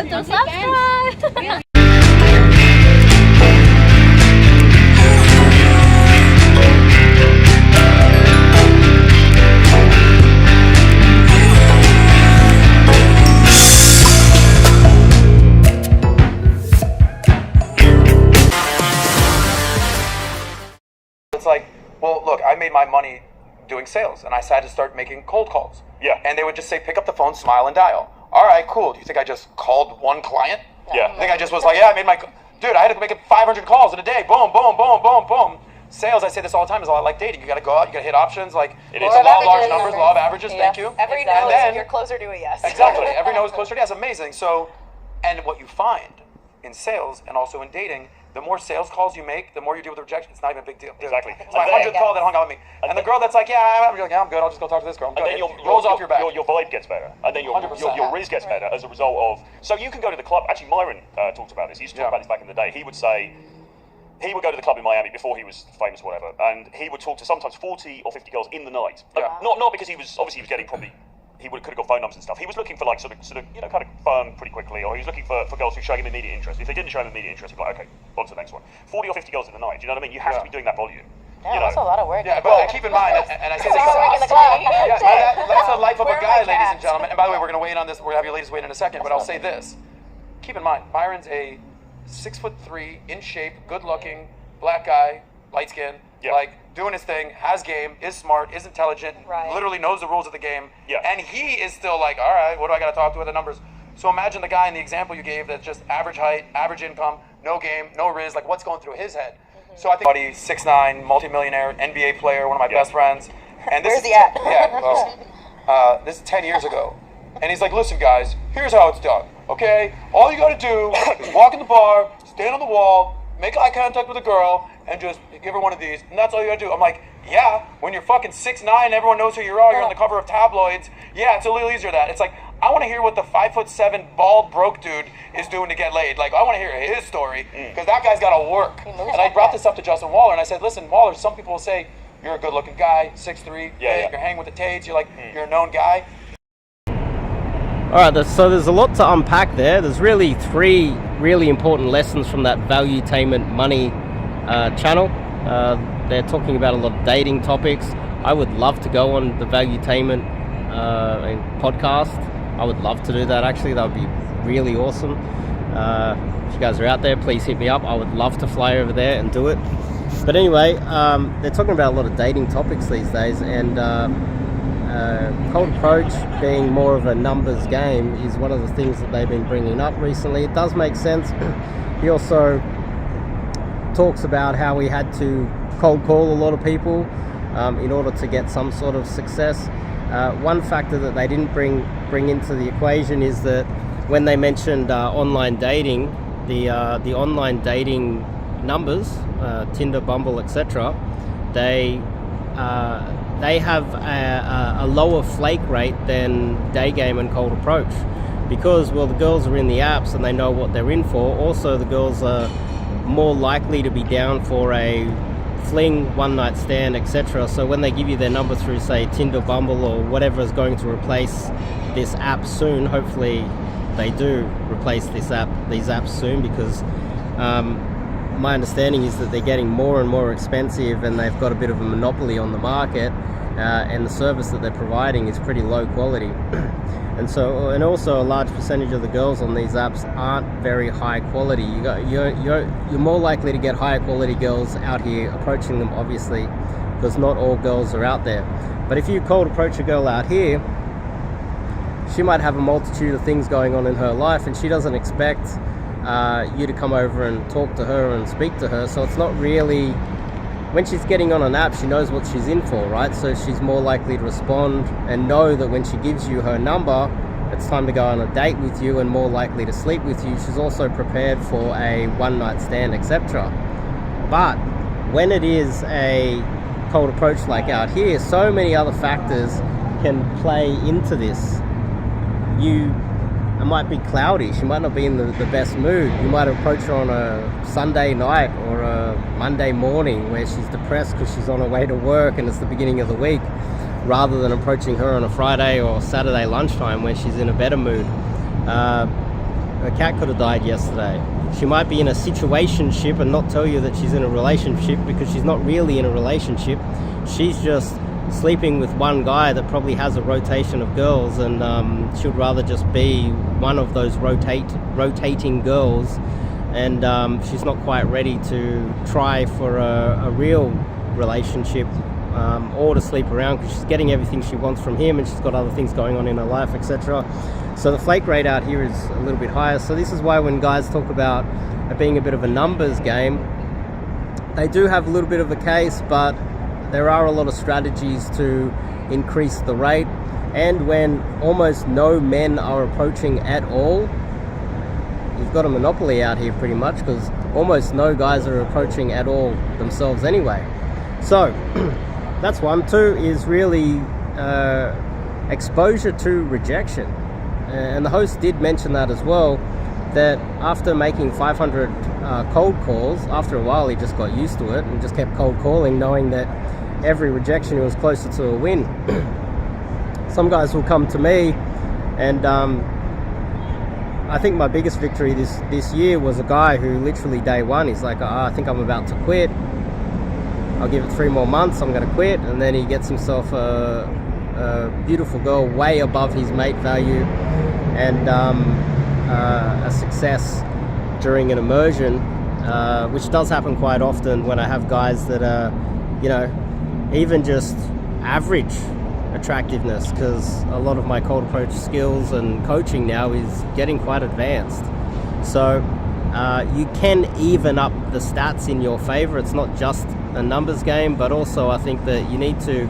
forget to subscribe. It's like, well, look, I made my money doing sales, and I decided to start making cold calls. Yeah. And they would just say, pick up the phone, smile, and dial. All right, cool. Do you think I just called one client? Yeah. I think I just was like, yeah, I made my... Dude, I had to make 500 calls in a day. Boom, boom, boom, boom, boom. Sales, I say this all the time, is a lot like dating. You got to go out, you got to hit options. Like, it's a law of large numbers, law of averages. Thank you. Every no is you're closer to a yes. Exactly. Every no is closer to yes. Amazing. So, and what you find in sales and also in dating, the more sales calls you make, the more you deal with rejection. It's not even a big deal. Exactly. It's my 100th call that hung out with me. And the girl that's like, yeah, I'm good. I'll just go talk to this girl. And then rolls off your back. Your vibe gets better. And then your riz gets better as a result of... So you can go to the club. Actually, Myron talked about this. He used to talk about this back in the day. He would say... He would go to the club in Miami before he was famous, whatever, and he would talk to sometimes 40 or 50 girls in the night. Not because he was getting probably... He could have got phone numbers and stuff. He was looking for like sort of kind of fun pretty quickly, or he was looking for girls who showed him immediate interest. If they didn't show him immediate interest, he'd be like, okay, on to the next one. 40 or 50 girls in the night. Do you know what I mean? You have to be doing that volume. Yeah, that's a lot of work. Yeah, but keep in mind, and I say this, that's the life of a guy, ladies and gentlemen. And by the way, we're going to weigh in on this. We're going to have your ladies weigh in a second, but I'll say this. Keep in mind, Byron's a 6'3", in shape, good-looking, black guy, light skin, like doing his thing, has game, is smart, is intelligent, literally knows the rules of the game, and he is still like, all right, what do I got to talk to with the numbers? So imagine the guy in the example you gave that's just average height, average income, no game, no riz, like what's going through his head? So I think buddy, 6'9", multi-millionaire, NBA player, one of my best friends. And this Where's he at? This is 10 years ago. And he's like, listen guys, here's how it's done, okay? All you gotta do is walk in the bar, stand on the wall, make eye contact with a girl, and just give her one of these, and that's all you gotta do. I'm like, yeah, when you're fucking 6'9", everyone knows who you are, you're on the cover of tabloids, yeah, it's a little easier that. It's like, I wanna hear what the 5'7", bald, broke dude is doing to get laid. Like, I wanna hear his story, because that guy's gotta work. And I brought this up to Justin Waller, and I said, listen, Waller, some people will say, you're a good-looking guy, 6'3", you're hanging with the Tates, you're like, you're a known guy. Alright, so there's a lot to unpack there. There's really 3 really important lessons from that Valuetainment Money channel. They're talking about a lot of dating topics. I would love to go on the Valuetainment podcast. I would love to do that actually. That would be really awesome. If you guys are out there, please hit me up. I would love to fly over there and do it. But anyway, they're talking about a lot of dating topics these days, and cold approach being more of a numbers game is one of the things that they've been bringing up recently. It does make sense. He also talks about how we had to cold call a lot of people in order to get some sort of success. One factor that they didn't bring into the equation is that when they mentioned online dating, the online dating numbers, Tinder, Bumble, etc., they have a lower flake rate than Daygame and Cold Approach, because, well, the girls are in the apps and they know what they're in for. Also, the girls are more likely to be down for a fling, one night stand, etc. So when they give you their number through, say, Tinder, Bumble, or whatever is going to replace this app soon, hopefully they do replace these apps soon, because my understanding is that they're getting more and more expensive, and they've got a bit of a monopoly on the market, and the service that they're providing is pretty low quality. And also a large percentage of the girls on these apps aren't very high quality. You're more likely to get higher quality girls out here approaching them, obviously, because not all girls are out there. But if you cold approach a girl out here, she might have a multitude of things going on in her life, and she doesn't expect you to come over and talk to her and speak to her. So it's not really, when she's getting on an app, she knows what she's in for, right? So she's more likely to respond and know that when she gives you her number, it's time to go on a date with you, and more likely to sleep with you. She's also prepared for a one night stand, etc. But when it is a cold approach like out here, so many other factors can play into this. It might be cloudy, she might not be in the best mood. You might approach her on a Sunday night or a Monday morning where she's depressed because she's on her way to work and it's the beginning of the week, rather than approaching her on a Friday or Saturday lunchtime where she's in a better mood. her cat could have died yesterday. She might be in a situationship and not tell you that she's in a relationship, because she's not really in a relationship. She's just sleeping with one guy that probably has a rotation of girls, and she'd rather just be one of those rotating girls, and she's not quite ready to try for a real relationship, or to sleep around, because she's getting everything she wants from him and she's got other things going on in her life, etc. So the flake rate out here is a little bit higher. So this is why when guys talk about it being a bit of a numbers game, they do have a little bit of a case, but there are a lot of strategies to increase the rate. And when almost no men are approaching at all, you've got a monopoly out here pretty much, because almost no guys are approaching at all themselves anyway. So that's one. Two is really exposure to rejection. And the host did mention that as well, that after making 500 cold calls, after a while he just got used to it and just kept cold calling, knowing that every rejection was closer to a win. Some guys will come to me, and I think my biggest victory this year was a guy who literally day one, he's like, I think I'm about to quit. I'll give it 3 more months, I'm going to quit. And then he gets himself a beautiful girl way above his mate value, and a success during an immersion, which does happen quite often when I have guys that are, even just average attractiveness, because a lot of my cold approach skills and coaching now is getting quite advanced. So you can even up the stats in your favor. It's not just a numbers game, but also I think that you need to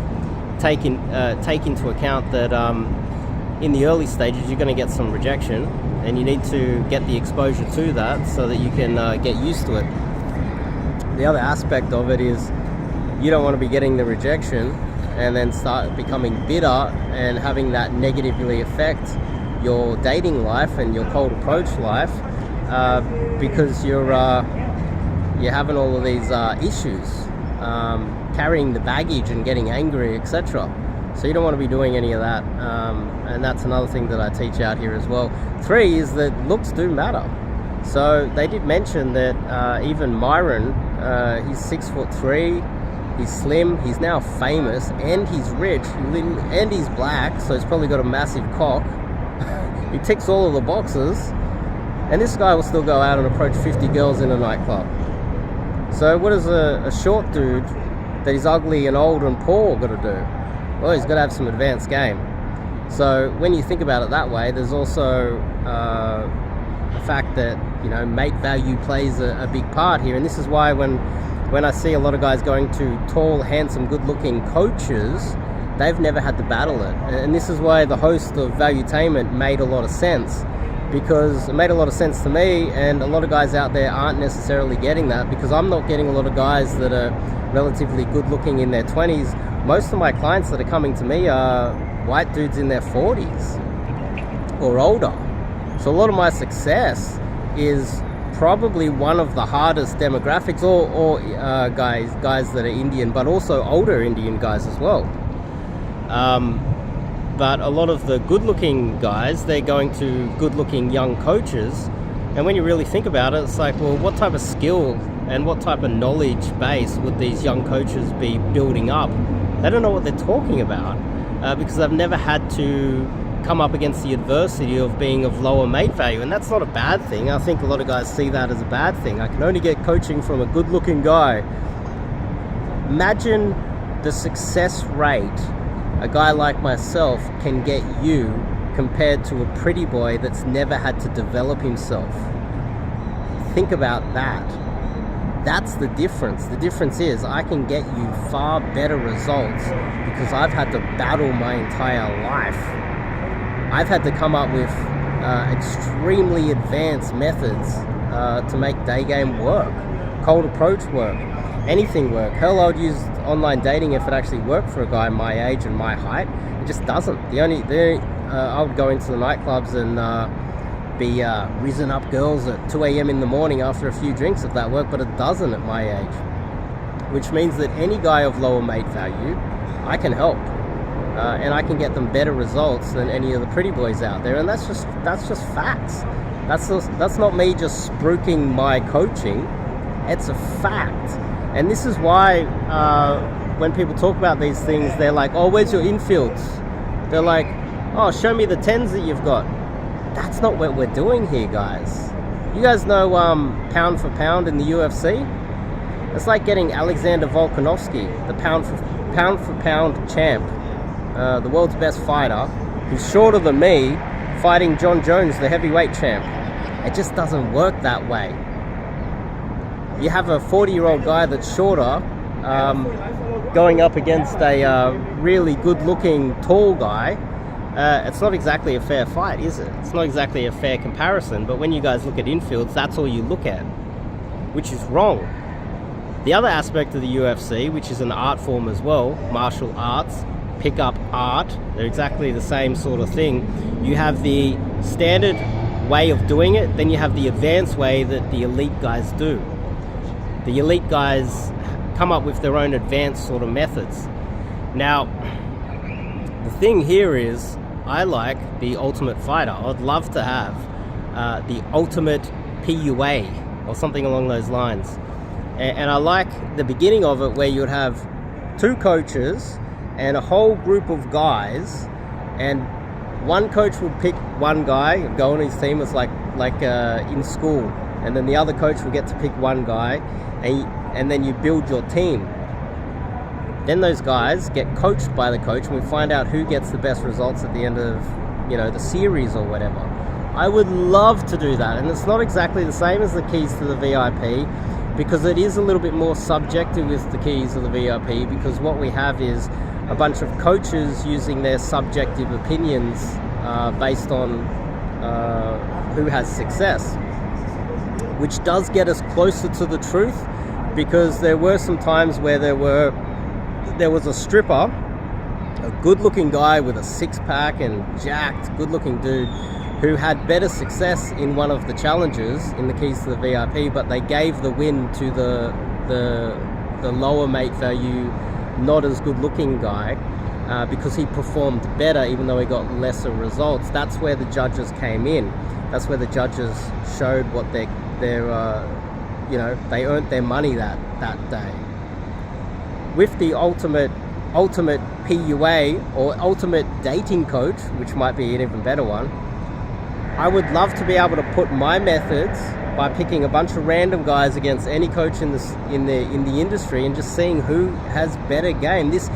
take into account that in the early stages you're going to get some rejection, and you need to get the exposure to that so that you can get used to it. The other aspect of it is you don't want to be getting the rejection and then start becoming bitter and having that negatively affect your dating life and your cold approach life, because you're having all of these issues, carrying the baggage and getting angry, etc. So you don't want to be doing any of that, and that's another thing that I teach out here as well. 3 is that looks do matter. So they did mention that even Myron, he's 6'3", he's slim, he's now famous, and he's rich, and he's black, so he's probably got a massive cock. He ticks all of the boxes, and this guy will still go out and approach 50 girls in a nightclub. So what is a short dude that is ugly and old and poor got to do? Well, he's got to have some advanced game. So when you think about it that way, there's also the fact that mate value plays a big part here. And this is why when I see a lot of guys going to tall, handsome, good-looking coaches, they've never had to battle it. And this is why the host of Valuetainment made a lot of sense, because it made a lot of sense to me, and a lot of guys out there aren't necessarily getting that, because I'm not getting a lot of guys that are relatively good-looking in their 20s. Most of my clients that are coming to me are white dudes in their 40s or older. So a lot of my success is probably one of the hardest demographics, or guys that are Indian, but also older Indian guys as well. But a lot of the good-looking guys, they're going to good-looking young coaches, and when you really think about it, it's like, well, what type of skill and what type of knowledge base would these young coaches be building up? They don't know what they're talking about, because they've never had to come up against the adversity of being of lower mate value, and that's not a bad thing. I think a lot of guys see that as a bad thing. I can only get coaching from a good-looking guy. Imagine the success rate a guy like myself can get you compared to a pretty boy that's never had to develop himself. Think about that. That's the difference. The difference is I can get you far better results because I've had to battle my entire life. I've had to come up with extremely advanced methods to make Daygame work, cold approach work, anything work. Hell, I would use online dating if it actually worked for a guy my age and my height. It just doesn't. I would go into the nightclubs and be risen up girls at 2 a.m. in the morning after a few drinks if that worked, but it doesn't at my age. Which means that any guy of lower mate value, I can help. And I can get them better results than any of the pretty boys out there, and that's just facts. That's not me just spruiking my coaching. It's a fact. And this is why when people talk about these things, they're like, oh, where's your infields? They're like, oh, show me the 10s that you've got. That's not what we're doing here, guys. You guys know pound for pound in the UFC? It's like getting Alexander Volkanovski, the pound for pound champ, the world's best fighter, who's shorter than me, fighting John Jones, the heavyweight champ. It just doesn't work that way. You have a 40-year-old guy that's shorter going up against a really good-looking tall guy. It's not exactly a fair fight, is it? It's not exactly a fair comparison, but when you guys look at infields, that's all you look at, which is wrong. The other aspect of the UFC, which is an art form as well, martial arts, pick-up art, they're exactly the same sort of thing. You have the standard way of doing it, then you have the advanced way that the elite guys do. The elite guys come up with their own advanced sort of methods. Now, the thing here is, I like the Ultimate Fighter. I'd love to have the Ultimate PUA or something along those lines. And I like the beginning of it where you'd have 2 coaches and a whole group of guys, and one coach would pick one guy, go on his team. It's like in school, and then the other coach would get to pick one guy, and then you build your team. Then those guys get coached by the coach, and we find out who gets the best results at the end of, the series or whatever. I would love to do that, and it's not exactly the same as the keys to the VIP, because it is a little bit more subjective with the keys of the VIP, because what we have is a bunch of coaches using their subjective opinions based on who has success, which does get us closer to the truth, because there were some times where there was a stripper, a good-looking guy with a six-pack and jacked, good-looking dude, who had better success in one of the challenges in the keys to the VIP, but they gave the win to the lower mate value, not as good-looking guy, because he performed better even though he got lesser results. That's where the judges came in. That's where the judges showed what they earned their money that day. With the ultimate PUA or ultimate dating coach, which might be an even better one, I would love to be able to put my methods by picking a bunch of random guys against any coach in the industry and just seeing who has better game. This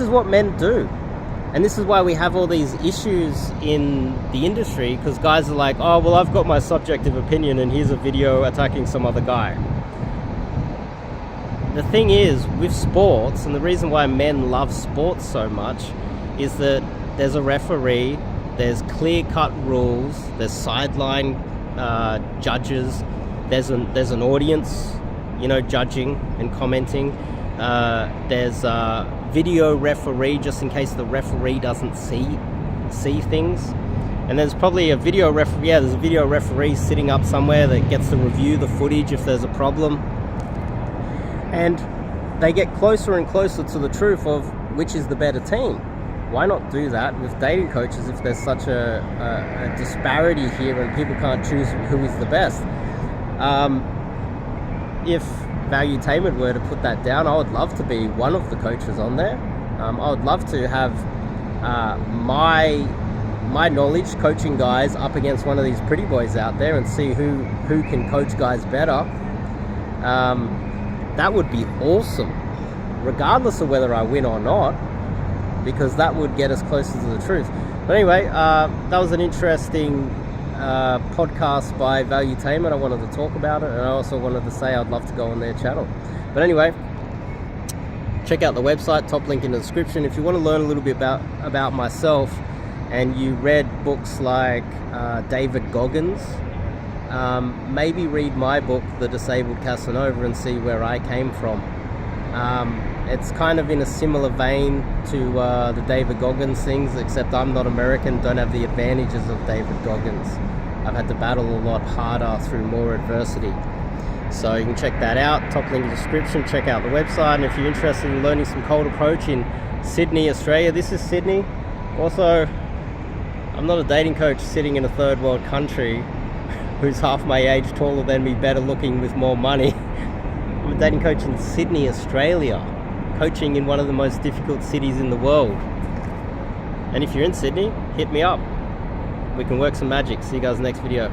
is what men do. And this is why we have all these issues in the industry, because guys are like, oh, well, I've got my subjective opinion and here's a video attacking some other guy. The thing is, with sports, and the reason why men love sports so much, is that there's a referee, there's clear-cut rules, there's sideline judges, there's an audience, judging and commenting. There's a video referee just in case the referee doesn't see things. And there's probably a video referee. Yeah, there's a video referee sitting up somewhere that gets to review the footage if there's a problem. And they get closer and closer to the truth of which is the better team. Why not do that with dating coaches if there's such a disparity here and people can't choose who is the best? If Valuetainment were to put that down, I would love to be one of the coaches on there. I would love to have my knowledge coaching guys up against one of these pretty boys out there and see who can coach guys better. That would be awesome, regardless of whether I win or not, because that would get us closer to the truth. But anyway, that was an interesting podcast by Valuetainment. I wanted to talk about it, and I also wanted to say I'd love to go on their channel. But anyway, check out the website, top link in the description. If you want to learn a little bit about myself, and you read books like David Goggins, maybe read my book, The Disabled Casanova, and see where I came from. It's kind of in a similar vein to the David Goggins things, except I'm not American, don't have the advantages of David Goggins. I've had to battle a lot harder through more adversity. So you can check that out, top link in the description, check out the website, and if you're interested in learning some cold approach in Sydney, Australia, this is Sydney. Also, I'm not a dating coach sitting in a third world country who's half my age, taller than me, better looking, with more money. I'm a dating coach in Sydney, Australia, coaching in one of the most difficult cities in the world. And if you're in Sydney, hit me up. We can work some magic. See you guys next video.